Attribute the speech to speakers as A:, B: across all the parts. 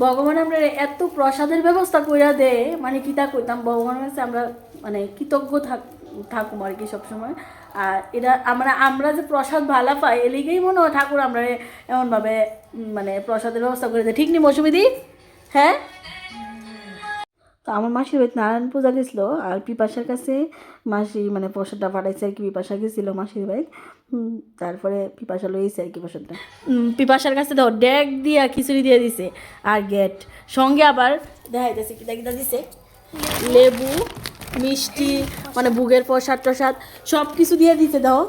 A: ভগবান আমরা এত প্রসাদের ব্যবস্থা কইরা দে, মানে কি তা কইতাম, ভগবানের কাছে আমরা মানে কৃতজ্ঞ থাকুম আর কি সবসময়। আর এটা আমরা যে প্রসাদ ভালো পাই এলিগেই মনে হয় ঠাকুর আমরা এমনভাবে মানে প্রসাদের ব্যবস্থা করে দেয়, ঠিক নি মৌসুমীদি? হ্যাঁ। তো আমার মাসির বাড়িতে নারায়ণ পূজা গেছিলো, আর পিপাসার কাছে মাসি মানে প্রসাদটা পাঠাইছে আর কি, পিপাসা গেছিলো মাসির বাড়ি। তারপরে পিপাসা লইছে আর কি প্রসাদটা। পিপাসার কাছে তো ডেক দিয়া খিচুড়ি দিয়ে দিছে, আর গেট সঙ্গে আবার দেখাইতেছে কিতা কিতা দিছে, লেবু, মিষ্টি, মানে ভুগের প্রসাদ টসাদ সব কিছু দিয়ে দিছে। দাও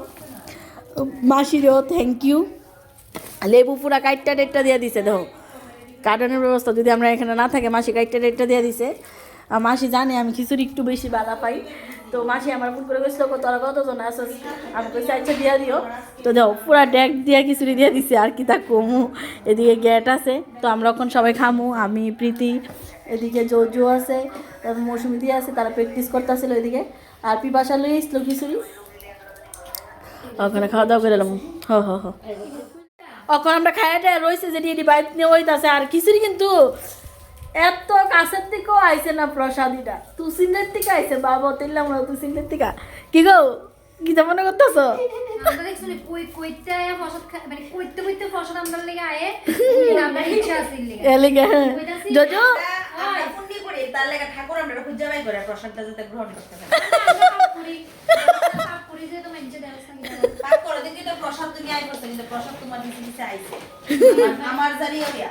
A: মাসিরও থ্যাংক ইউ। লেবু পুরা কাইটটা টেটটা দিয়ে দিছে। দেখো কার্টনের ব্যবস্থা যদি আমরা এখানে না থাকে, মাসি কাইটটা টেটটা দিয়ে দিছে। আর মাসি জানে আমি খিচুড়ি একটু বেশি বালা পাই, তো মাসি আমার ফোন করে গেছিলো তোরা কতজন আসছ, আমি কইছি আচ্ছা দিয়া দিও। তো দেখো পুরা ডেক দিয়া খিচুড়ি দিয়ে দিছে, আর কি তা কমু। এদিকে গেট আছে, তো আমরা এখন সবাই খামু, আমি প্রীতি, এদিকে জোজো আছে, তারপর মৌসুমি দিয়ে আছে, তারা প্র্যাকটিস করতেছিল এদিকে। আর পিপাসা লই আসলো খিচুড়ি, ওখানে খাওয়া দাওয়া করে এলাম। হ এখন আমরা খাইয়াটা রয়েছে যে এটি বাইক নিয়ে ওইতাছে। আর খিচুড়ি কিন্তু এত কাছের থেকেও আইছে না, প্রসাদিটা তুসিনের থেকে আইছে। বাবা তিনলাম না তুসিনের থেকে। কি গো কি তা মনে করতেছ?
B: প্রসাদ তোমার নিচে আইছে আমার জারিয়া